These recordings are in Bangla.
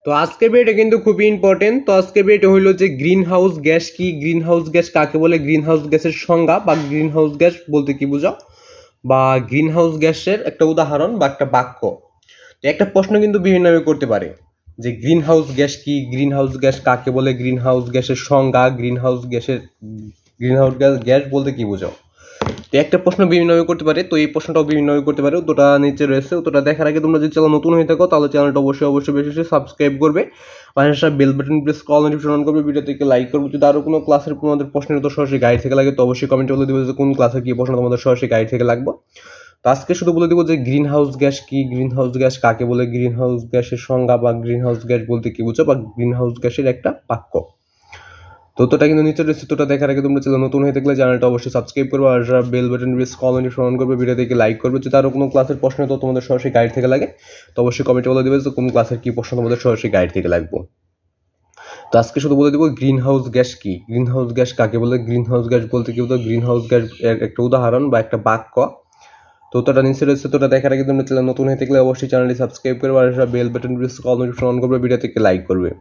তো আজকের ভিডিওটা কিন্তু খুবই ইম্পর্টেন্ট। তো আজকের ভিডিওটা হলো যে গ্রিন হাউস গ্যাস কি, গ্রিন হাউস গ্যাস কাকে বলে, গ্রিন হাউস গ্যাসের সংজ্ঞা বা গ্রিন হাউস গ্যাস বলতে কি বোঝাও, বা গ্রিন হাউস গ্যাসের একটা উদাহরণ বা একটা বাক্য। তো একটা প্রশ্ন কিন্তু বিভিন্নভাবে করতে পারে যে গ্রিন হাউস গ্যাস কি, গ্রিন হাউস গ্যাস কাকে বলে, গ্রিন হাউস গ্যাসের সংজ্ঞা, গ্রিন হাউস গ্যাস বলতে কি বোঝাও। তো একটা প্রশ্ন বিভিন্নভাবে করতে পারে, তো এই প্রশ্নটাও বিভিন্নভাবে করতে পারে। উত্তরটা নিচে রয়েছে। উত্তরটা দেখার আগে তোমরা যদি চ্যানেল নতুন হয়ে থাকো তাহলে চ্যানেলটা অবশ্যই বেশি সাবস্ক্রাইব করবে, পাশে বেল বাটন প্রেস কল নোটিফিকেশন অন করবে, ভিডিও থেকে লাইক করবে। যদি আরও কোনো ক্লাসের তোমাদের প্রশ্নের উত্তর সরাসরি গাইড থেকে লাগে তো অবশ্যই কমেন্টে বলে দেবে যে কোন ক্লাসের কি প্রশ্ন তোমাদের সরাসরি গাইড থেকে লাগবে। তো আজকে শুধু বলে দেবো যে গ্রিন হাউস গ্যাস কি, গ্রিন হাউস গ্যাস কাকে বলে, গ্রিন হাউস গ্যাসের সংজ্ঞা বা গ্রিন হাউস গ্যাস বলতে কি বুঝো, বা গ্রিন হাউস গ্যাসের একটা বাক্য। তো তোটা কিন্তু নিচে রয়েছে। তোটা দেখার আগে তোমরা চ্যানেল নতুন হয়ে থাকলে চ্যানেলটা অবশ্যই সাবস্ক্রাইব করবে, আর বেল বাটন প্রেস কল নোটিফিকেশন অন করবে, ভিডিও থেকে লাইক করবে। যদি আরও কোনো ক্লাসের প্রশ্ন তো তোমাদের সরাসরি গাইড থেকে লাগে তো অবশ্যই কমেন্টে বলে দেবে যে কোন ক্লাসের কি প্রশ্ন তোমাদের সরাসরি গাইড থেকে লাগবে। তো আজকে শুধু বলে দেবো গ্রিন হাউস গ্যাস কি, গ্রিন হাউস গ্যাস কাকে বলে, গ্রিন হাউস গ্যাস বলতে কি বলতো, গ্রিন হাউস গ্যাস একটা উদাহরণ বা একটা বাক্য। তো তোটা নিচে রয়েছে। তোটা দেখার আগে তোমরা চ্যানেল নতুন হয়ে থাকলে অবশ্যই চ্যানেলটি সাবস্ক্রাইব করবে, আর বেল বাটন প্রেস কল নোটিফিকেশন অন করবে, ভিডিও থেকে লাইক করবে।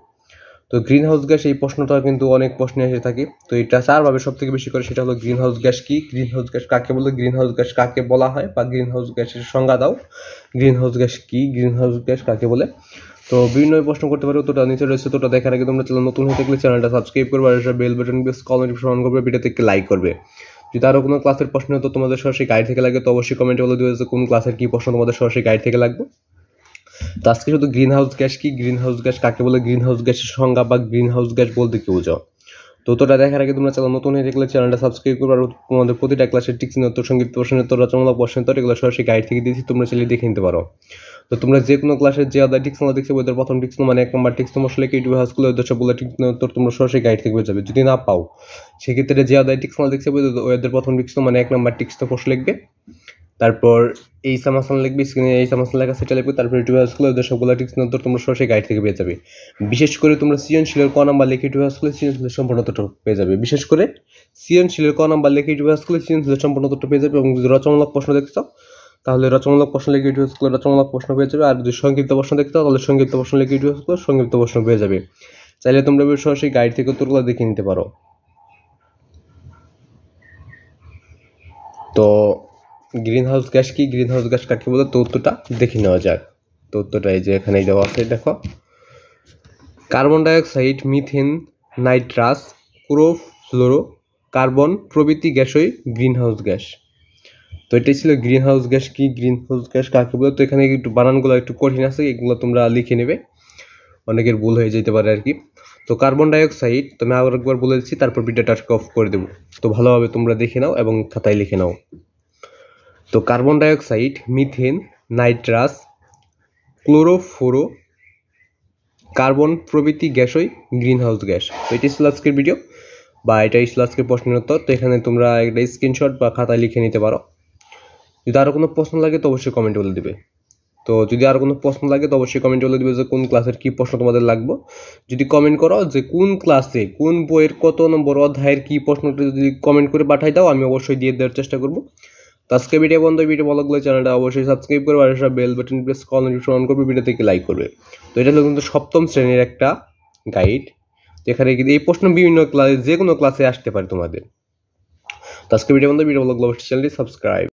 তো গ্রিন হাউস গ্যাস এই প্রশ্নটা কিন্তু অনেক প্রশ্নে এসে থাকে। তো এটা চারভাবে সব থেকে বেশি করে, সেটা হলো গ্রিন হাউস গ্যাস কি, গ্রিন হাউস গ্যাস কাকে বলে, গ্রিন হাউস গ্যাস কাকে বলা হয়, বা গ্রিন হাউস গ্যাসের সংজ্ঞা দাও, গ্রিন হাউস গ্যাস কি, গ্রিন হাউস গ্যাস কাকে বলে। তো বিভিন্ন প্রশ্ন করতে পারো। তোটা নিচে রয়েছে। তোটা দেখার আগে তোমরা চ্যানেল নতুন হয়ে থাকলে চ্যানেলটা সাবস্ক্রাইব করবে, আর বেল বাটন প্রেস কল নোটিফিকেশন অন করবে, ভিডিও থেকে লাইক করবে। যদি আরও কোনো ক্লাসের প্রশ্ন তো তোমাদের সরাসরি গাইড থেকে লাগে তো অবশ্যই কমেন্টে বলে দেবে যে কোন ক্লাসের কি প্রশ্ন তোমাদের সরাসরি গাইড থেকে লাগবে। তো আজকে শুধু গ্রিন হাউস গ্যাস কি, গ্রিন হাউস গ্যাস কাকে বলে, গ্রিন হাউস গ্যাসের সংজ্ঞা বা গ্রিন হাউস গ্যাস বলতে কি বোঝাও। তো তোটা দেখার আগে তোমরা চ্যানেল নতুন হয়ে থাকলে চ্যানেলটা সাবস্ক্রাইব করবে, আর তোমাদের প্রতিটা ক্লাসের টিক্সিন উত্তর, সঙ্গীত প্রশ্নের উত্তর, রচনামূলক প্রশ্নের উত্তর এগুলো সরাসরি গাইড থেকে দিয়েছি, তোমরা চাইলে দেখে নিতে পারো। তো তোমরা যে কোনো ক্লাসের যে আদায় টিক্স তোমরা দেখছো ওদের প্রথম টিক্স মানে 1 নম্বর টিক্স তোমার আসলে ইউটিউব হাউসগুলো ওদের সবগুলো টিক্স উত্তর তোমরা সরাসরি গাইড থেকে পেয়ে যাবে। যদি না পাও সেক্ষেত্রে যে আদায় টিক্স তোমরা দেখছো ওদের প্রথম টিক্স মানে 1 নম্বর টিক্স তো প্রশ্ন লিখবে, তারপর এই সামাসান লিখবে, স্ক্রিনে এই সামাসান লেখা সেটা লিখবে, তারপর ইউটিউব হাউসগুলো ওদের সবগুলো টিক্স উত্তর তোমরা সরাসরি গাইড থেকে পেয়ে যাবে। বিশেষ করে তোমরা সৃজনশীলের ক নাম্বার লিখে ইউটিউব হাউসগুলো সৃজনশীলের সম্পূর্ণ উত্তরটা পেয়ে যাবে। বিশেষ করে সৃজনশীলের ক নাম্বার লিখে ইউটিউব হাউসগুলো সৃজনশীলের সম্পূর্ণ উত্তরটা পেয়ে যাবে। এবং যদি রচনামূলক প্রশ্ন দেখছো তাহলে রচনামূলক প্রশ্ন লিখে ইউটিউব হাউসগুলো রচনামূলক প্রশ্ন পেয়ে যাবে, আর যদি সংক্ষিপ্ত প্রশ্ন দেখতে তাহলে সংক্ষিপ্ত প্রশ্ন লিখে ইউটিউব হাউসগুলো সংক্ষিপ্ত প্রশ্ন পেয়ে যাবে। চাইলে তোমরা সরাসরি গাইড থেকে উত্তরগুলো দেখে নিতে পারো। তো গ্রিন হাউস গ্যাস কি, গ্রিন হাউস গ্যাস কাকে বলে, তো উত্তরটা দেখে নেওয়া যাক। তো উত্তরটা এই যে এখানে দেওয়া আছে, দেখো carbon dioxide, methane, nitrous, chlorofluoro carbon প্রভৃতি গ্যাসই গ্রিন হাউস গ্যাস। তো এটাই ছিল গ্রিন হাউস গ্যাস কি, গ্রিন হাউস গ্যাস কাকে বলে। তো এখানে একটু বানানগুলো একটু কঠিন আছে, এগুলো তোমরা লিখে নেবে, অনেকের ভুল হয়ে যেতে পারে আর কি। তো কার্বন ডাইঅক্সাইড তো আমি আবার একবার বলে দিচ্ছি, তারপর ভিডিওটা অফ করে দেবো। তো ভালোভাবে তোমরা দেখে নাও এবং খাতায় লিখে নাও। তো carbon dioxide, methane, nitrous, chlorofluoro carbon প্রভৃতি গ্যাসই গ্রিন হাউস গ্যাস। তো এটাই ছিল আজকের ভিডিও বা এটাই ছিল আজকের প্রশ্নের উত্তর। তো এখানে তোমরা একটা স্ক্রিনশট বা খাতায় লিখে নিতে পারো। যদি আরও কোনো প্রশ্ন লাগে তো অবশ্যই কমেন্ট বলে দিবে। তো যদি আরও কোনো প্রশ্ন লাগে তো অবশ্যই কমেন্ট বলে দিবে যে কোন ক্লাসের কী প্রশ্ন তোমাদের লাগবে। যদি কমেন্ট করো যে কোন ক্লাসে কোন বইয়ের কত নম্বর অধ্যায়ের কী প্রশ্নটা যদি কমেন্ট করে পাঠাই দাও আমি অবশ্যই দিয়ে দেওয়ার চেষ্টা করবো। তো আজকে ভিডিও বন্ধ, ভিডিও ভালো লাগলে চ্যানেলটা অবশ্যই সাবস্ক্রাইব করবে, আর বেল বাটন প্রেস কল নোটিফিকেশন অন করবে, ভিডিও থেকে লাইক করবে। তো এটা হলো কিন্তু সপ্তম শ্রেণীর একটা গাইড, যেখানে এই প্রশ্ন বিভিন্ন ক্লাসে যে কোনো ক্লাসে আসতে পারে তোমাদের। তো আজকে ভিডিও বন্ধ, ভিডিও ভালো লাগলে অবশ্যই চ্যানেলটি সাবস্ক্রাইব।